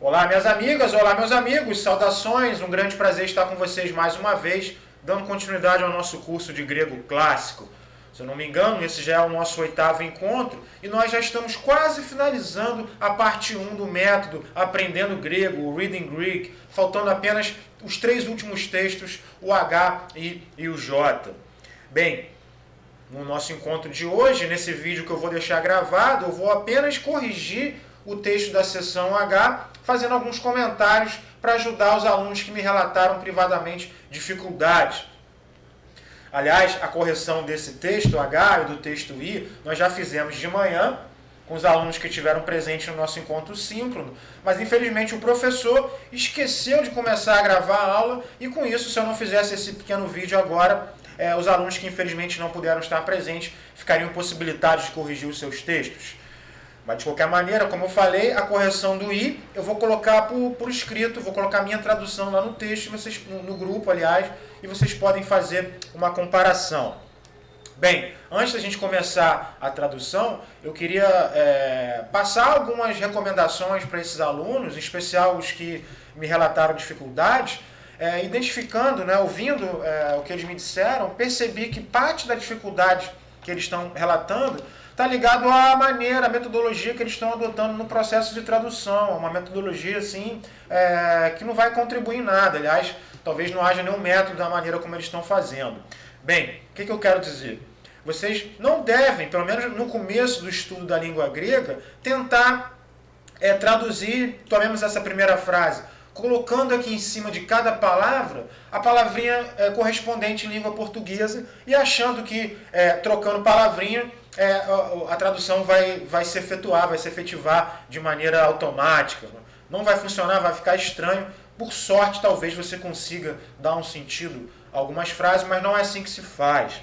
Olá, minhas amigas, olá, meus amigos, saudações, um grande prazer estar com vocês mais uma vez, dando continuidade ao nosso curso de grego clássico. Se eu não me engano, esse já é o nosso 8º encontro e nós já estamos quase finalizando a parte 1 do método Aprendendo Grego, o Reading Greek, faltando apenas os 3 últimos textos, o H e o J. Bem, no nosso encontro de hoje, nesse vídeo que eu vou deixar gravado, eu vou apenas corrigir o texto da seção H, fazendo alguns comentários para ajudar os alunos que me relataram privadamente dificuldades. Aliás, a correção desse texto H e do texto I, nós já fizemos de manhã, com os alunos que estiveram presentes no nosso encontro síncrono, mas infelizmente o professor esqueceu de começar a gravar a aula e com isso, se eu não fizesse esse pequeno vídeo agora, os alunos que infelizmente não puderam estar presentes ficariam impossibilitados de corrigir os seus textos. Mas de qualquer maneira, como eu falei, a correção do I eu vou colocar por escrito, vou colocar minha tradução lá no texto, vocês, no grupo, aliás, e vocês podem fazer uma comparação. Bem, antes da gente começar a tradução, eu queria passar algumas recomendações para esses alunos, em especial os que me relataram dificuldades, identificando, ouvindo o que eles me disseram, percebi que parte da dificuldade que eles estão relatando está ligado à maneira, à metodologia que eles estão adotando no processo de tradução. Uma metodologia assim, que não vai contribuir em nada. Aliás, talvez não haja nenhum método da maneira como eles estão fazendo. Bem, o que eu quero dizer? Vocês não devem, pelo menos no começo do estudo da língua grega, tentar traduzir, tomemos essa primeira frase, colocando aqui em cima de cada palavra a palavrinha correspondente em língua portuguesa e achando que, trocando palavrinha, a tradução vai se efetuar, vai se efetivar de maneira automática. Não vai funcionar, vai ficar estranho. Por sorte, talvez você consiga dar um sentido a algumas frases, mas não é assim que se faz.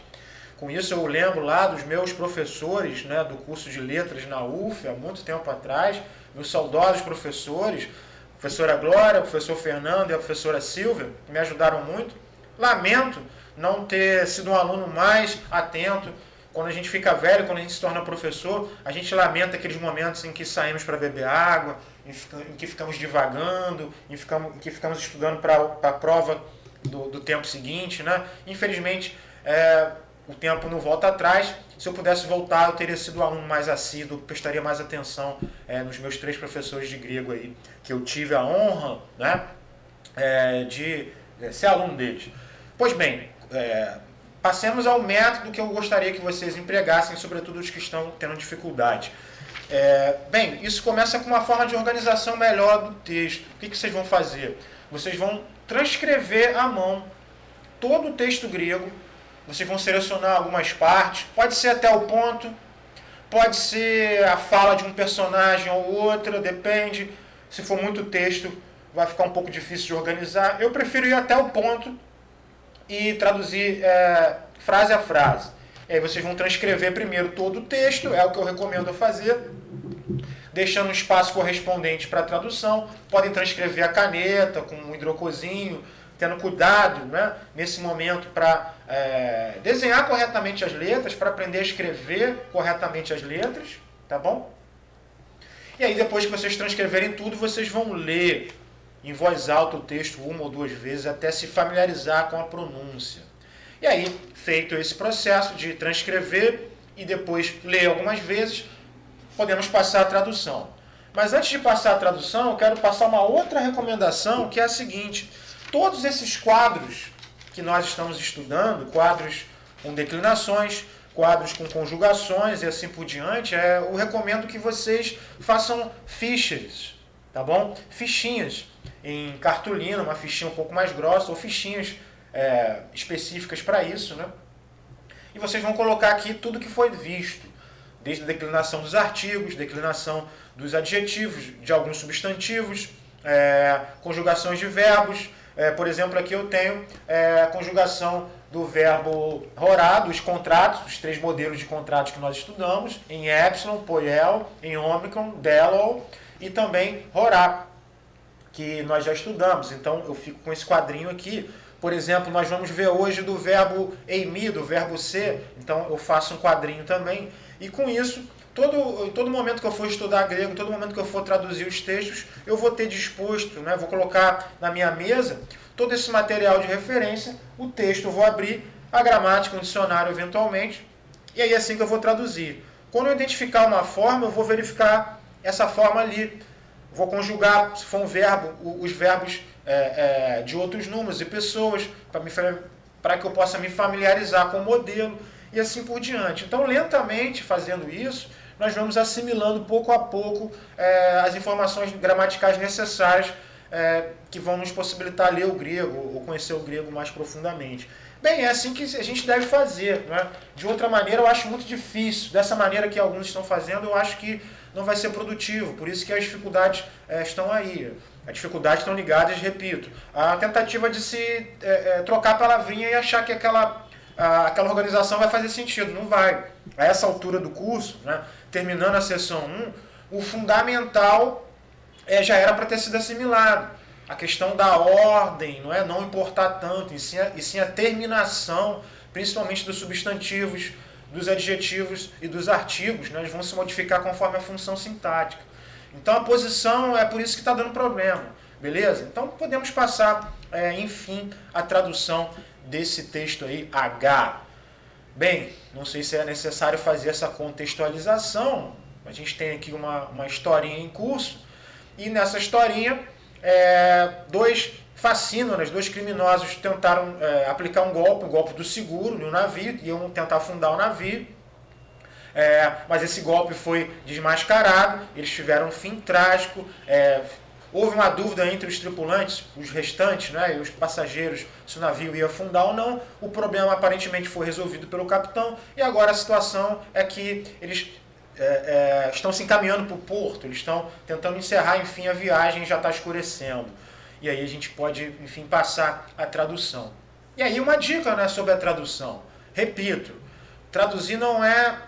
Com isso, eu lembro lá dos meus professores, do curso de letras na UF, há muito tempo atrás, meus saudosos professores, a professora Glória, o professor Fernando e a professora Silvia, que me ajudaram muito. Lamento não ter sido um aluno mais atento. Quando a gente fica velho, quando a gente se torna professor, a gente lamenta aqueles momentos em que saímos para beber água, em que ficamos divagando, em que ficamos estudando para a prova do tempo seguinte. Infelizmente, o tempo não volta atrás. Se eu pudesse voltar, eu teria sido um aluno mais assíduo, prestaria mais atenção nos meus 3 professores de grego aí, que eu tive a honra de ser aluno deles. Pois bem, passemos ao método que eu gostaria que vocês empregassem, sobretudo os que estão tendo dificuldade. Bem, isso começa com uma forma de organização melhor do texto. O que vocês vão fazer? Vocês vão transcrever à mão todo o texto grego. Vocês vão selecionar algumas partes, pode ser até o ponto, pode ser a fala de um personagem ou outra, depende. Se for muito texto, vai ficar um pouco difícil de organizar. Eu prefiro ir até o ponto e traduzir frase a frase. E aí vocês vão transcrever primeiro todo o texto, é o que eu recomendo fazer, deixando um espaço correspondente para a tradução. Podem transcrever a caneta, com um hidrocozinho, tendo cuidado nesse momento para desenhar corretamente as letras, para aprender a escrever corretamente as letras, tá bom? E aí depois que vocês transcreverem tudo, vocês vão ler em voz alta o texto 1 ou 2 vezes até se familiarizar com a pronúncia. E aí, feito esse processo de transcrever e depois ler algumas vezes, podemos passar a tradução. Mas antes de passar a tradução, eu quero passar uma outra recomendação, que é a seguinte: todos esses quadros que nós estamos estudando, quadros com declinações, quadros com conjugações e assim por diante, eu recomendo que vocês façam fichas, tá bom? Fichinhas em cartolina, uma fichinha um pouco mais grossa, ou fichinhas específicas para isso, E vocês vão colocar aqui tudo que foi visto, desde a declinação dos artigos, declinação dos adjetivos, de alguns substantivos, conjugações de verbos. Por exemplo, aqui eu tenho a conjugação do verbo rorá, dos contratos, os 3 modelos de contratos que nós estudamos, em epsilon, poiel, em ômicron, delo, e também rorá, que nós já estudamos. Então, eu fico com esse quadrinho aqui. Por exemplo, nós vamos ver hoje do verbo eimi, do verbo ser, então eu faço um quadrinho também. E com isso, Em todo momento que eu for estudar grego, em todo momento que eu for traduzir os textos, eu vou ter disposto, né, vou colocar na minha mesa todo esse material de referência, o texto eu vou abrir, a gramática, um dicionário eventualmente, e aí é assim que eu vou traduzir. Quando eu identificar uma forma, eu vou verificar essa forma ali. Vou conjugar, se for um verbo, os verbos de outros números e pessoas, para que eu possa me familiarizar com o modelo e assim por diante. Então, lentamente fazendo isso, nós vamos assimilando pouco a pouco as informações gramaticais necessárias que vão nos possibilitar ler o grego ou conhecer o grego mais profundamente. Bem, é assim que a gente deve fazer, né? De outra maneira, eu acho muito difícil. Dessa maneira que alguns estão fazendo, eu acho que não vai ser produtivo. Por isso que as dificuldades estão aí. As dificuldades estão ligadas, repito, à tentativa de se trocar a palavrinha e achar que aquela organização vai fazer sentido. Não vai. A essa altura do curso, né, terminando a sessão 1, o fundamental já era para ter sido assimilado. A questão da ordem, não importar tanto, e sim a terminação, principalmente dos substantivos, dos adjetivos e dos artigos, né, eles vão se modificar conforme a função sintática. Então a posição é por isso que está dando problema, beleza? Então podemos passar, enfim, a tradução desse texto aí, H. Bem, não sei se é necessário fazer essa contextualização, a gente tem aqui uma historinha em curso, e nessa historinha, dois facínoras, dois criminosos tentaram aplicar um golpe do seguro no navio, iam tentar afundar o navio, mas esse golpe foi desmascarado, eles tiveram um fim trágico, houve uma dúvida entre os tripulantes, os restantes, né, e os passageiros, se o navio ia afundar ou não. O problema aparentemente foi resolvido pelo capitão, e agora a situação é que eles estão se encaminhando para o porto, eles estão tentando encerrar, enfim, a viagem, já está escurecendo. E aí a gente pode, enfim, passar a tradução. E aí uma dica, né, sobre a tradução. Repito, traduzir não é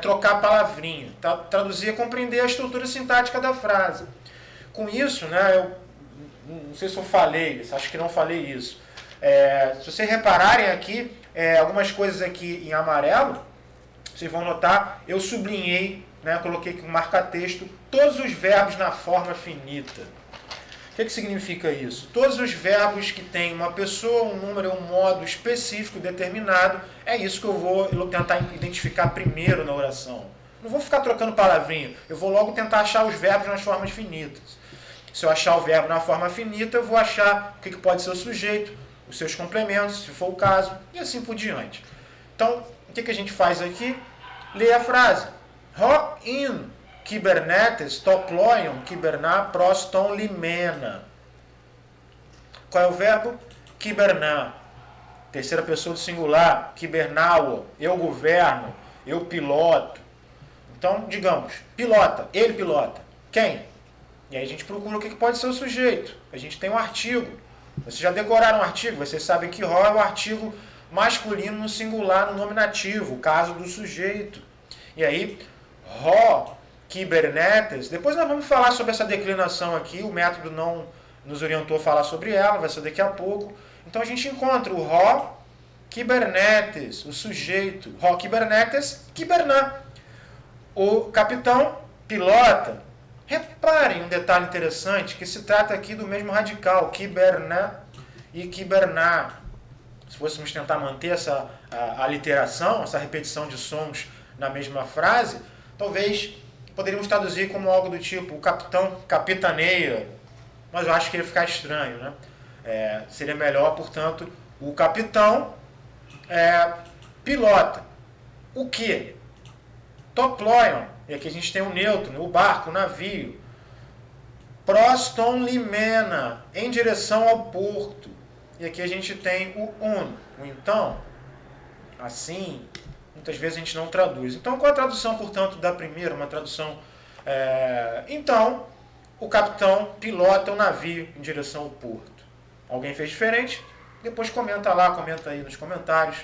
trocar palavrinha. Traduzir é compreender a estrutura sintática da frase. Com isso, né, eu não sei se eu falei, acho que não falei isso. Se vocês repararem aqui, algumas coisas aqui em amarelo, vocês vão notar, eu sublinhei, né, coloquei aqui um marca-texto, todos os verbos na forma finita. O que significa isso? Todos os verbos que têm uma pessoa, um número, um modo específico determinado, é isso que eu vou tentar identificar primeiro na oração. Não vou ficar trocando palavrinha, eu vou logo tentar achar os verbos nas formas finitas. Se eu achar o verbo na forma finita, eu vou achar o que pode ser o sujeito, os seus complementos, se for o caso, e assim por diante. Então, o que a gente faz aqui? Lê a frase. Ho in Kybernetes toploion Kyberná proston limena. Qual é o verbo? Kyberná. Terceira pessoa do singular. Kybernáo. Eu governo. Eu piloto. Então, digamos, pilota. Ele pilota. Quem? E aí a gente procura o que pode ser o sujeito. A gente tem um artigo. Vocês já decoraram um artigo? Vocês sabem que Ho é o artigo masculino no singular, no nominativo, o caso do sujeito. E aí, Ho, Kybernetes, depois nós vamos falar sobre essa declinação aqui, o método não nos orientou a falar sobre ela, vai ser daqui a pouco. Então a gente encontra o Ho, Kybernetes, o sujeito, Ho, Kybernetes, Kyberná. O capitão pilota. Reparem um detalhe interessante, que se trata aqui do mesmo radical, Kyberná e Kyberná. Se fôssemos tentar manter a literação, essa repetição de sons na mesma frase, talvez poderíamos traduzir como algo do tipo, o capitão capitaneia, mas eu acho que ia ficar estranho, né? Seria melhor, portanto, o capitão pilota. O que? Toploion, e aqui a gente tem o neutro, o barco, o navio. Proston limena, em direção ao porto. E aqui a gente tem o então. Assim, muitas vezes a gente não traduz. Então, qual a tradução, portanto, da primeira? Uma tradução... Então, o capitão pilota o navio em direção ao porto. Alguém fez diferente? Depois comenta lá, comenta aí nos comentários,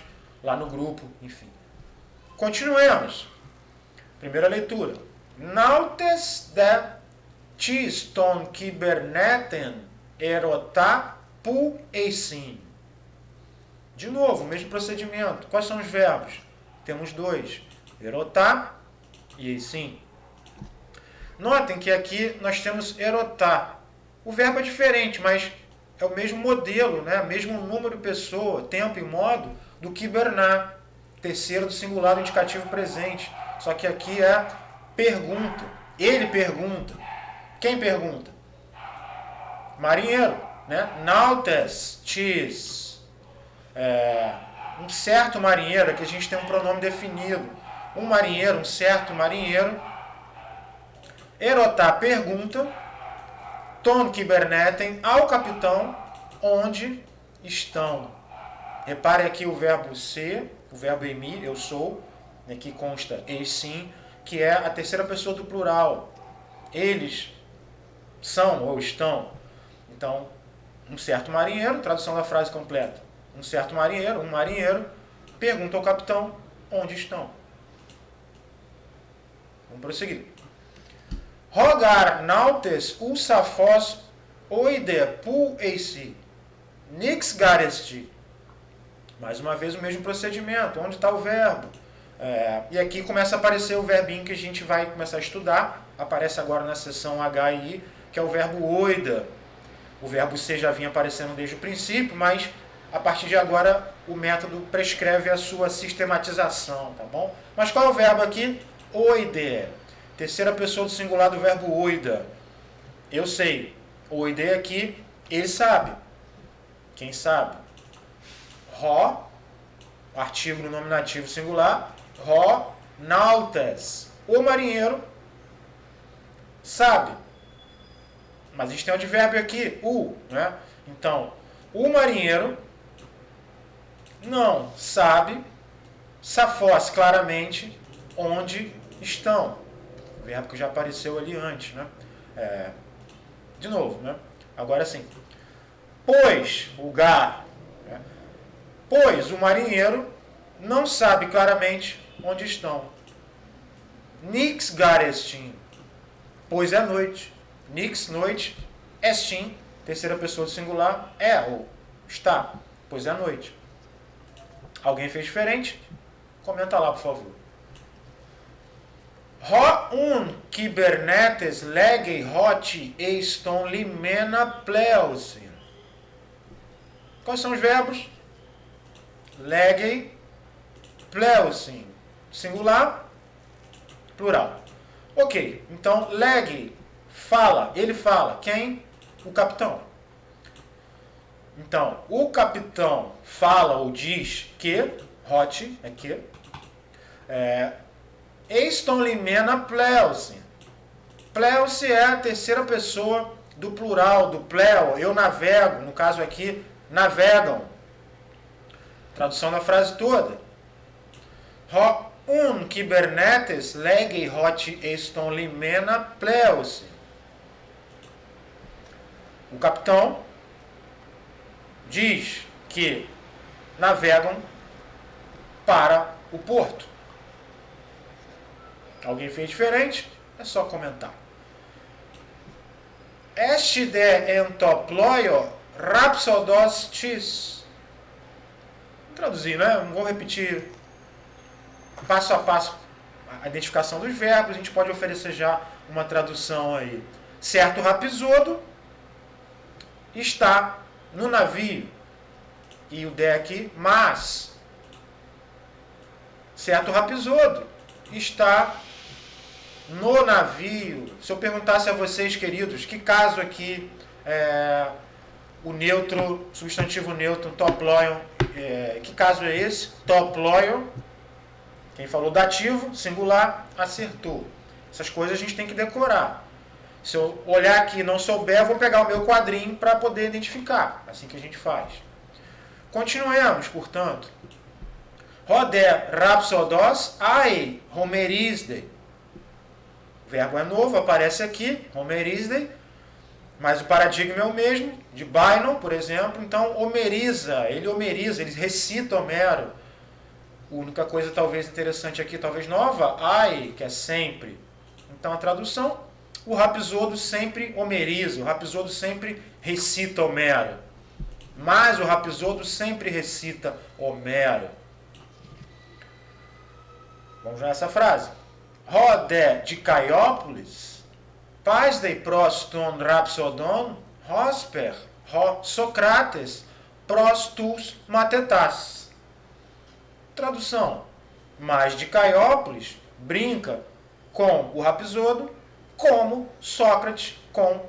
lá no grupo, enfim. Continuemos. Primeira leitura. Nautes de tiston kyberneten erotá pu eisin. De novo, o mesmo procedimento. Quais são os verbos? Temos dois. Erotá E aí sim. Notem que aqui nós temos erotar. O verbo é diferente, mas é o mesmo modelo, né? Mesmo número, pessoa, tempo e modo do que bernar, terceiro do singular do indicativo presente. Só que aqui é pergunta. Ele pergunta. Quem pergunta? Marinheiro, né? Nautes tis. Um certo marinheiro, aqui a gente tem um pronome definido. Um marinheiro, um certo marinheiro. Erotar pergunta. Ton kiberneten ao capitão, onde estão. Repare aqui o verbo ser, o verbo emi, eu sou, aqui consta eis sim, que é a terceira pessoa do plural. Eles são ou estão. Então, um certo marinheiro, tradução da frase completa. Um certo marinheiro, um marinheiro, pergunta ao capitão onde estão. Vamos prosseguir. Rogar nautes usafos oide pu eisi. Nix garesti. Mais uma vez o mesmo procedimento. Onde está o verbo? E aqui começa a aparecer o verbinho que a gente vai começar a estudar. Aparece agora na seção H e I, que é o verbo oida. O verbo ser já vinha aparecendo desde o princípio, mas a partir de agora o método prescreve a sua sistematização, tá bom? Mas qual é o verbo aqui? Oide. Terceira pessoa do singular do verbo oida. Eu sei. Oide aqui, ele sabe. Quem sabe? Ro, artigo no nominativo singular. Ro nautes. O marinheiro sabe. Mas a gente tem um advérbio aqui, o, né? Então, o marinheiro não sabe, safós claramente, onde estão. O verbo que já apareceu ali antes, né? De novo, né? Agora sim. Pois, o gar, né? Pois o marinheiro não sabe claramente onde estão. Nix garestin, pois é noite. Nix, noite, estin, terceira pessoa do singular, é ou está, pois é noite. Alguém fez diferente? Comenta lá, por favor. Ho un kibernetes legei hoti eiston limena pleusin. Quais são os verbos? Legei, pleusin. Singular, plural. Ok, então legei, fala, ele fala. Quem? O capitão. Então, o capitão fala ou diz que, hoti é que, eiston limena pleusin. Pleusin é a terceira pessoa do plural, do pleo, eu navego, no caso aqui, navegam. Tradução da frase toda. Ho un kibernetes legei hoti eiston limena pleusin. O capitão diz que navegam para o porto. Alguém fez diferente? É só comentar. Este de entoploio rhapsodos tis. Vou traduzir, né? Não vou repetir passo a passo a identificação dos verbos. A gente pode oferecer já uma tradução aí. Certo rapisodo está no navio. E o de aqui, mas. Certo rapisodo está no navio. Se eu perguntasse a vocês, queridos, que caso aqui o neutro, substantivo neutro, toploion, que caso é esse? Toploion, quem falou dativo, singular, acertou. Essas coisas a gente tem que decorar. Se eu olhar aqui e não souber, eu vou pegar o meu quadrinho para poder identificar. Assim que a gente faz. Continuemos, portanto. Roder rhapsodos ai homerisde. O verbo é novo, aparece aqui, homerisde, mas o paradigma é o mesmo, de Bynon, por exemplo. Então, homeriza, ele recita Homero. A única coisa talvez interessante aqui, talvez nova, ai, que é sempre. Então, a tradução, o rapisodo sempre homeriza, o rapisodo sempre recita Homero. Mas o rapisodo sempre recita Homero. Vamos ver essa frase. Rodé de Caiópolis, paz dei proston rapsodon, hosper, ho Socrates, prostus matetas. Tradução: mas de Caiópolis brinca com o Rapsodo como Sócrates com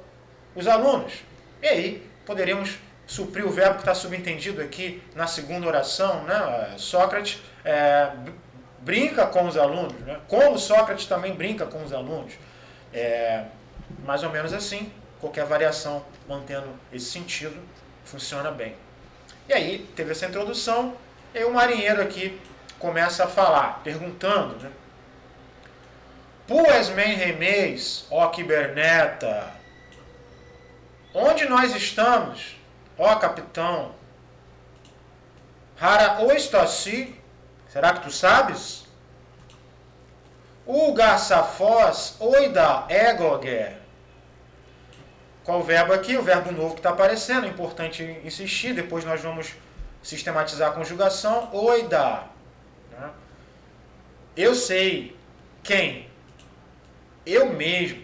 os alunos. E aí poderíamos suprir o verbo que está subentendido aqui na segunda oração, né? Sócrates brinca com os alunos, né? Como Sócrates também brinca com os alunos. Mais ou menos assim, qualquer variação mantendo esse sentido funciona bem. E aí teve essa introdução, e aí o marinheiro aqui começa a falar, perguntando, né? Pues men remeis, ó Quiberneta, onde nós estamos, ó capitão? Hara oistossi, será que tu sabes? O gaçafós oida egoger. Qual o verbo aqui? O verbo novo que está aparecendo, é importante insistir, depois nós vamos sistematizar a conjugação. Oida. Eu sei. Quem? Eu mesmo.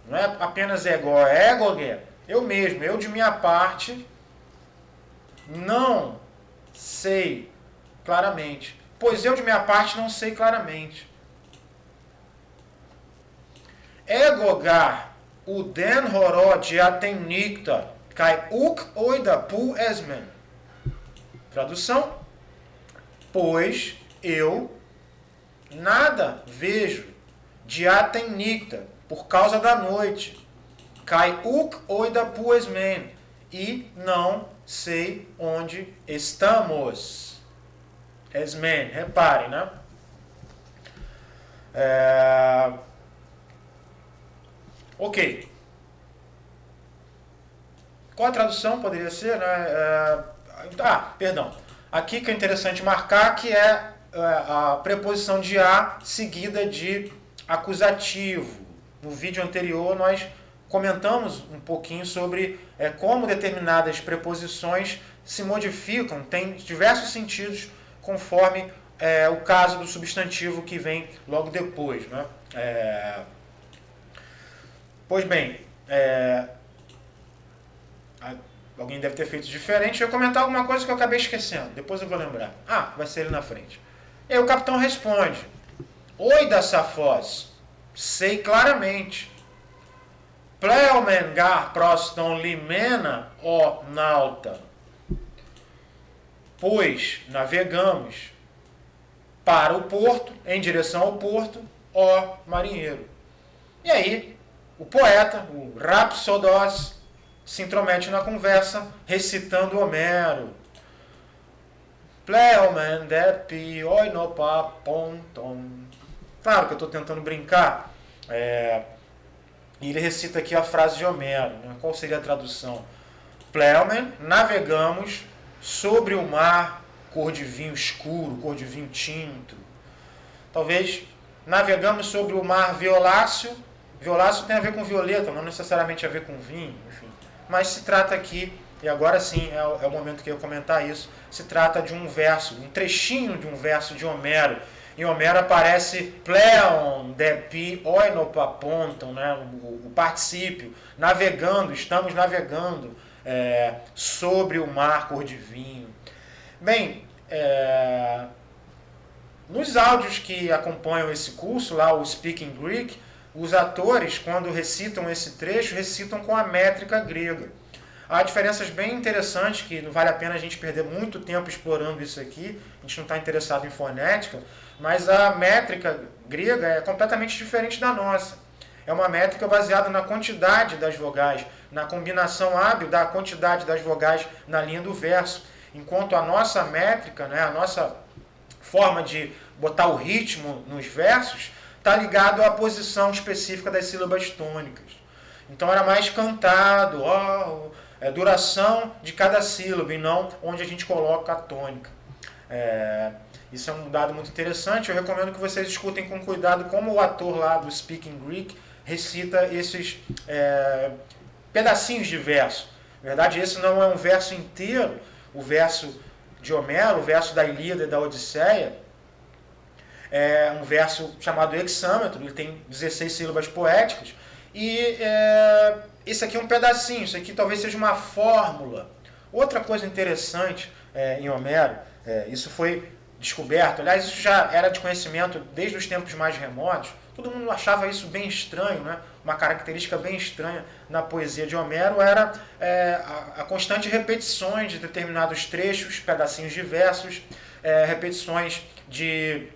Não é apenas egoger. Eu mesmo, eu de minha parte, não sei claramente. Pois eu de minha parte não sei claramente. Egogar o den horó de atenicta kai uk oida pu esmen. Tradução: pois eu nada vejo de atenicta por causa da noite. Kai uk oida pu esmen. E não sei onde estamos. Esmen, reparem, né? Ok. Qual a tradução poderia ser? Né? Perdão. Aqui que é interessante marcar que é a preposição de a seguida de acusativo. No vídeo anterior nós comentamos um pouquinho sobre como determinadas preposições se modificam, tem diversos sentidos conforme o caso do substantivo que vem logo depois, né? Pois bem, alguém deve ter feito diferente. Eu vou comentar alguma coisa que eu acabei esquecendo. Depois eu vou lembrar. Vai ser ali na frente. E aí o capitão responde: Oi da Safós, sei claramente. Pleumen gar proston limena, ó nauta. Pois navegamos para o porto, em direção ao porto, ó marinheiro. E aí o poeta, o Rapsodos, se intromete na conversa, recitando Homero. Pleumen depi oinopa ponton. Claro que eu estou tentando brincar. E ele recita aqui a frase de Homero. Né? Qual seria a tradução? Pleumen, navegamos sobre o mar cor de vinho escuro, cor de vinho tinto. Talvez navegamos sobre o mar violáceo. Violáceo tem a ver com violeta, não necessariamente a ver com vinho, enfim. Mas se trata aqui, e agora sim é o momento que eu comentar isso, se trata de um verso, um trechinho de um verso de Homero. Em Homero aparece pleon, depi, oinopaponton, né? O particípio, navegando, estamos navegando sobre o mar cor de vinho. Bem, nos áudios que acompanham esse curso, lá o Speaking Greek, os atores, quando recitam esse trecho, recitam com a métrica grega. Há diferenças bem interessantes, que não vale a pena a gente perder muito tempo explorando isso aqui, a gente não está interessado em fonética, mas a métrica grega é completamente diferente da nossa. É uma métrica baseada na quantidade das vogais, na combinação hábil da quantidade das vogais na linha do verso, enquanto a nossa métrica, né, a nossa forma de botar o ritmo nos versos, está ligado à posição específica das sílabas tônicas. Então era mais cantado, duração de cada sílaba, e não onde a gente coloca a tônica. Isso é um dado muito interessante. Eu recomendo que vocês escutem com cuidado como o ator lá do Speaking Greek recita esses pedacinhos de verso. Na verdade, esse não é um verso inteiro. O verso de Homero, o verso da Ilíada e da Odisseia, um verso chamado hexâmetro, ele tem 16 sílabas poéticas, e esse aqui é um pedacinho, isso aqui talvez seja uma fórmula. Outra coisa interessante em Homero, isso foi descoberto, aliás, isso já era de conhecimento desde os tempos mais remotos, todo mundo achava isso bem estranho, né? Uma característica bem estranha na poesia de Homero era a constante repetições de determinados trechos, pedacinhos de versos, repetições de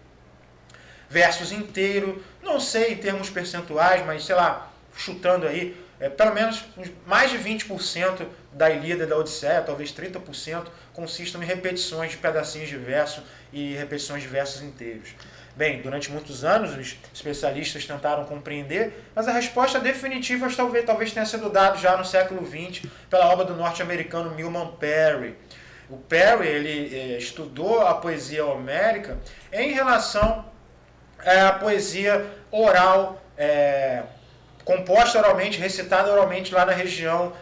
versos inteiros, não sei em termos percentuais, mas sei lá, chutando aí, pelo menos mais de 20% da Ilíada e da Odisseia, talvez 30%, consistem em repetições de pedacinhos de verso e repetições de versos inteiros. Bem, durante muitos anos os especialistas tentaram compreender, mas a resposta definitiva talvez tenha sido dada já no século XX pela obra do norte-americano Milman Parry. O Parry ele estudou a poesia homérica em relação à poesia oral, composta oralmente, recitada oralmente lá na região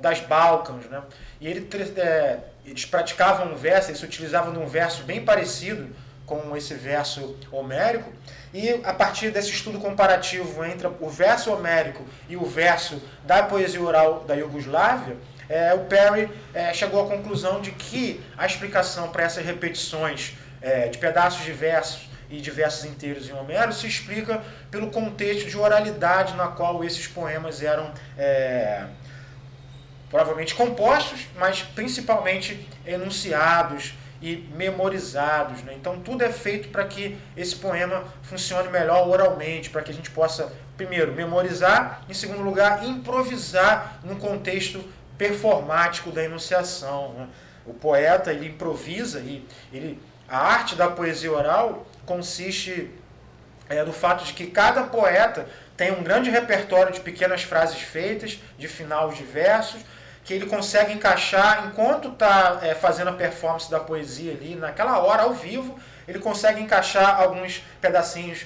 das Balcãs, né? E eles praticavam um verso, eles utilizavam de um verso bem parecido com esse verso homérico, e a partir desse estudo comparativo entre o verso homérico e o verso da poesia oral da Iugoslávia, o Parry chegou à conclusão de que a explicação para essas repetições de pedaços de versos e de versos inteiros em Homero se explica pelo contexto de oralidade na qual esses poemas eram provavelmente compostos, mas principalmente enunciados e memorizados, né? Então tudo é feito para que esse poema funcione melhor oralmente, para que a gente possa, primeiro, memorizar, em segundo lugar, improvisar no contexto performático da enunciação, né? O poeta ele improvisa e a arte da poesia oral consiste no fato de que cada poeta tem um grande repertório de pequenas frases feitas, de final de versos, que ele consegue encaixar enquanto está fazendo a performance da poesia ali, naquela hora, ao vivo, ele consegue encaixar alguns pedacinhos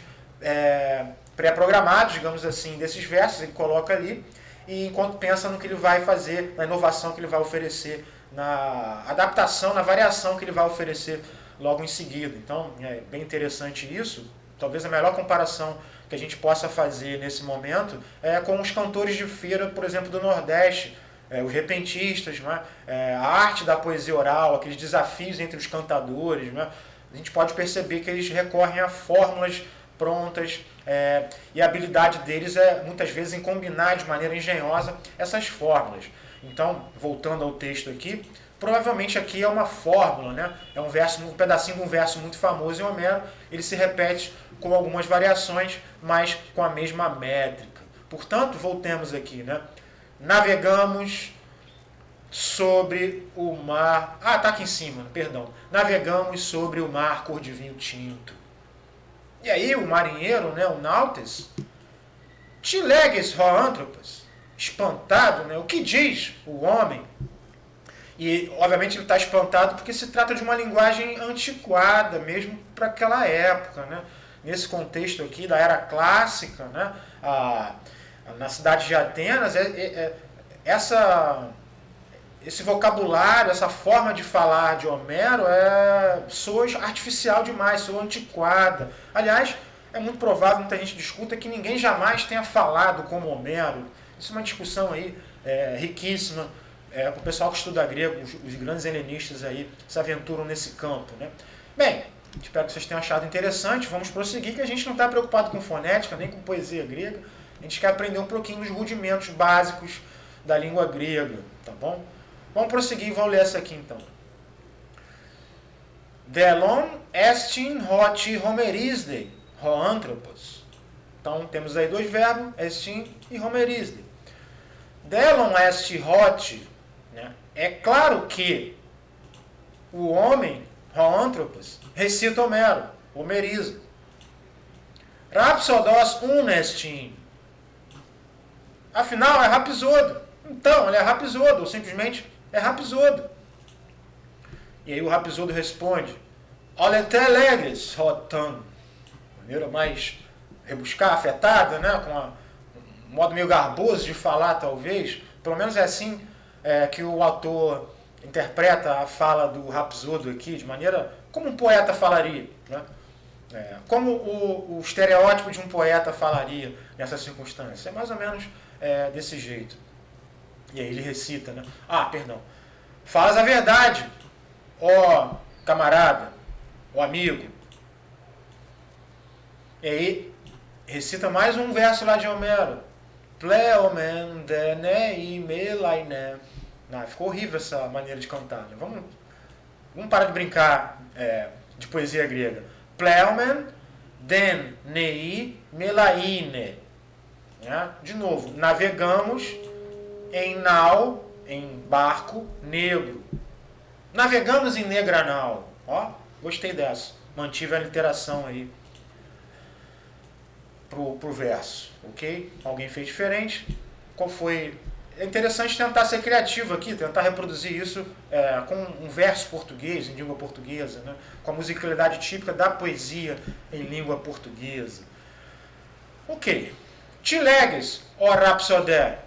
pré-programados, digamos assim, desses versos, ele coloca ali, e enquanto pensa no que ele vai fazer, na inovação que ele vai oferecer, na adaptação, na variação que ele vai oferecer logo em seguida. Então, é bem interessante isso. Talvez a melhor comparação que a gente possa fazer nesse momento é com os cantores de feira, por exemplo, do Nordeste, os repentistas, não é? A arte da poesia oral, aqueles desafios entre os cantadores, não é? A gente pode perceber que eles recorrem a fórmulas prontas e a habilidade deles é muitas vezes em combinar de maneira engenhosa essas fórmulas. Então, voltando ao texto aqui, provavelmente aqui é uma fórmula, né? É um pedacinho de um verso muito famoso em Homero, ele se repete com algumas variações, mas com a mesma métrica. Portanto, voltemos aqui, né? Navegamos sobre o mar... tá aqui em cima, perdão. Navegamos sobre o mar cor de vinho tinto. E aí o marinheiro, né, o Nautes, te leges, ho anthropos, espantado, né? O que diz o homem? E, obviamente, ele está espantado porque se trata de uma linguagem antiquada, mesmo para aquela época, né? Nesse contexto aqui da era clássica, né? Na cidade de Atenas, esse vocabulário, essa forma de falar de Homero soa artificial demais, soa antiquada. Aliás, é muito provável, muita gente discuta, que ninguém jamais tenha falado como Homero. Isso é uma discussão aí riquíssima. O pessoal que estuda grego, os grandes helenistas aí, se aventuram nesse campo, né? Bem, espero que vocês tenham achado interessante. Vamos prosseguir, que a gente não está preocupado com fonética, nem com poesia grega. A gente quer aprender um pouquinho dos rudimentos básicos da língua grega, tá bom? Vamos prosseguir e vamos ler essa aqui então. Delon estin hoti homerisdei, ho anthropos. Então temos aí dois verbos, estin e homerisdei. Delon est hoti, né? É claro que o homem, ho anthropos, recita Homero, homeriza. Rhapsodos unestin. Afinal, é Rapsodo. Então, ele é Rapsodo, ou simplesmente é Rapsodo. E aí o Rapsodo responde, Oleteleges rotan. Maneira mais rebuscada, afetada, né? Com um modo meio garboso de falar, talvez. Pelo menos é assim que o autor interpreta a fala do Rapsodo aqui, de maneira como um poeta falaria, né? Como o estereótipo de um poeta falaria nessa circunstância? É mais ou menos desse jeito. E aí ele recita, né? Perdão. Falas a verdade, ó camarada, ó amigo. E aí recita mais um verso lá de Homero. Pleomen denei melaine. Ficou horrível essa maneira de cantar. Né? Vamos parar de brincar de poesia grega. Pleomen denei melaine. De novo, navegamos em nau, em barco negro. Navegamos em negra nau. Gostei dessa. Mantive a literação aí pro verso, ok? Alguém fez diferente? Qual foi? É interessante tentar ser criativo aqui, tentar reproduzir isso com um verso português, em língua portuguesa, né? Com a musicalidade típica da poesia em língua portuguesa. Ok. Te leges, ó rapsodé.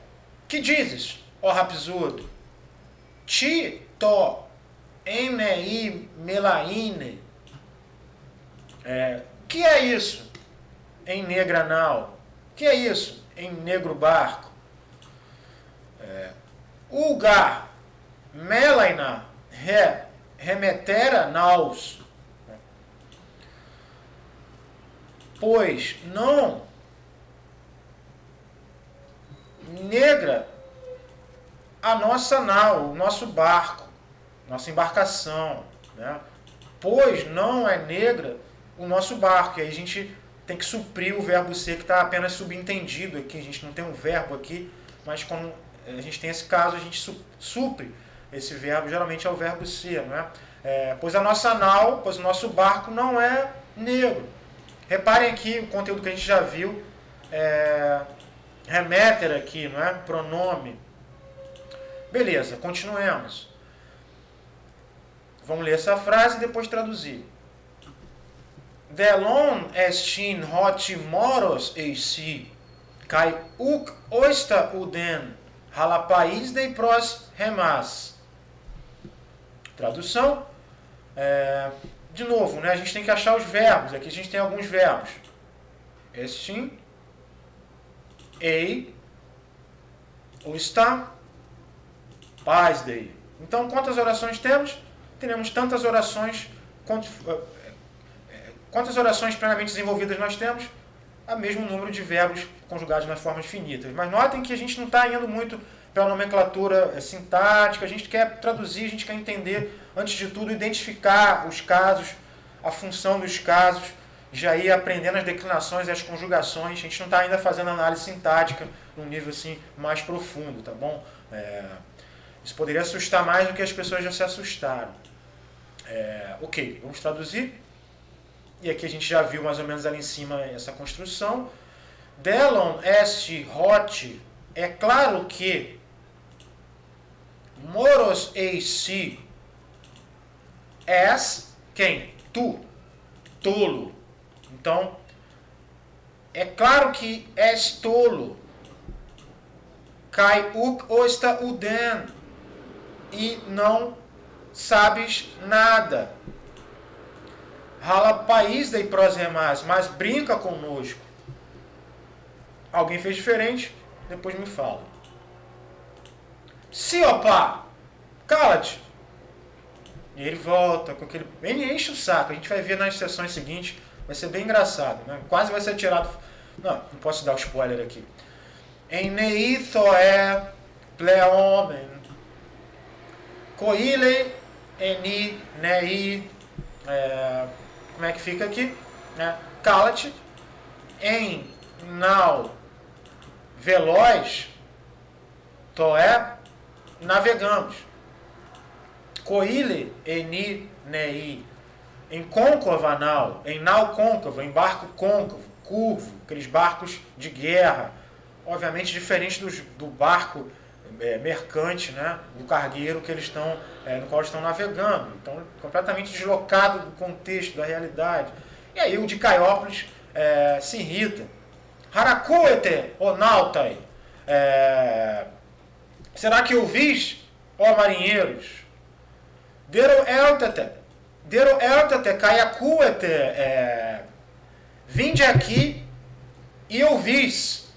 Que dizes, ó rapsodo? Ti to enei melaine. Que é isso? Em negra nau. Que é isso? Em negro barco. Ulgar melaina remetera naus. Pois não negra a nossa nau, o nosso barco, nossa embarcação. Né? Pois não é negra o nosso barco. E aí a gente tem que suprir o verbo ser que está apenas subentendido aqui. A gente não tem um verbo aqui, mas quando a gente tem esse caso, a gente supre esse verbo, geralmente é o verbo ser. Não é? Pois a nossa nau, pois o nosso barco não é negro. Reparem aqui o conteúdo que a gente já viu, remeter aqui, não é? Pronome. Beleza, continuemos. Vamos ler essa frase e depois traduzir. Delon estin hoti moros eisi, kai uk oista uden, halapais de pros remas. Tradução. De novo, né, a gente tem que achar os verbos. Aqui a gente tem alguns verbos. Estin, ei, oista, pais dei. Então, quantas orações temos? Teremos tantas orações quantas orações plenamente desenvolvidas nós temos? O mesmo número de verbos conjugados nas formas finitas. Mas notem que a gente não está indo muito pela nomenclatura sintática, a gente quer traduzir, a gente quer entender, antes de tudo, identificar os casos, a função dos casos, já ir aprendendo as declinações e as conjugações. A gente não está ainda fazendo análise sintática num nível assim mais profundo, tá bom? Isso poderia assustar mais do que as pessoas já se assustaram. Ok, vamos traduzir. E aqui a gente já viu mais ou menos ali em cima essa construção. Delon est hot, é claro que moros eisi, és quem? Tu, tolo. Então, é claro que és tolo. Kai uk osta uden, e não sabes nada. Rala país dei pros remas, mas brinca conosco. Alguém fez diferente? Depois me fala. Se opá, cala-te. E ele volta com aquele... Ele enche o saco. A gente vai ver nas sessões seguintes. Vai ser bem engraçado. Né? Quase vai ser tirado... Não posso dar o spoiler aqui. Em neithoe pleomen. Coile eni nei... como é que fica aqui? Cala-te. Em nau veloz, toé, navegamos. Coile eni nei. Em côncava nau, em nau côncavo, em barco côncavo, curvo, aqueles barcos de guerra. Obviamente diferente do barco mercante, né, do cargueiro que eles estão, no qual estão navegando. Então, completamente deslocado do contexto, da realidade. E aí o de Caiópolis se irrita. Harakuete, ó nautai. Será que ouvis, ó marinheiros? Dero eltete kaiakuete vinde aqui e ouvis.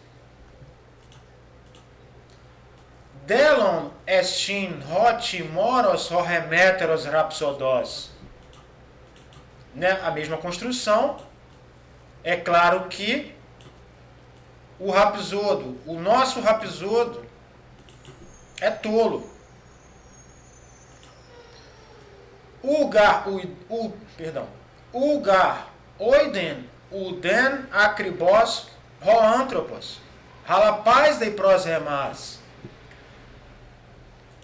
Delon estin hoti moros horremeteros rapsodos. Né? A mesma construção. É claro que o rapsodo, o nosso rapsodo, é tolo. Ugar oiden uden akribos hoantropos. Halapaz de prosremas.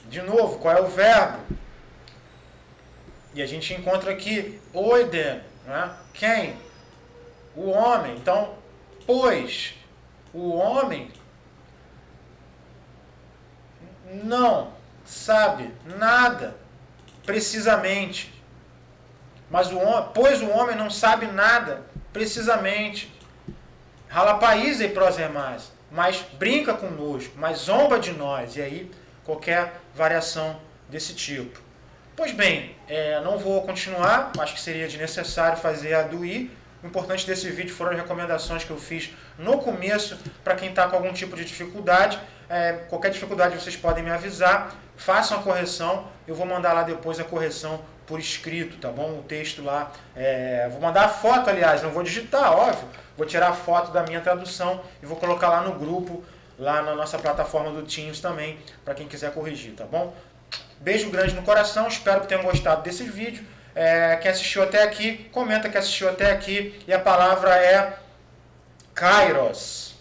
De novo, qual é o verbo? E a gente encontra aqui oiden, né? Quem? O homem. Então, pois o homem não sabe nada precisamente. Pois o homem não sabe nada precisamente. Halapais e prosremas, mas brinca conosco, mas zomba de nós. E aí, qualquer variação desse tipo. Pois bem, não vou continuar, acho que seria desnecessário fazer a do i. O importante desse vídeo foram as recomendações que eu fiz no começo, para quem está com algum tipo de dificuldade. Qualquer dificuldade vocês podem me avisar, façam a correção, eu vou mandar lá depois a correção por escrito, tá bom? O texto lá, vou mandar a foto, aliás, não vou digitar, óbvio, vou tirar a foto da minha tradução e vou colocar lá no grupo, lá na nossa plataforma do Teams também, para quem quiser corrigir, tá bom? Beijo grande no coração, espero que tenham gostado desse vídeo. Quem assistiu até aqui, comenta que assistiu até aqui. E a palavra é Kairos.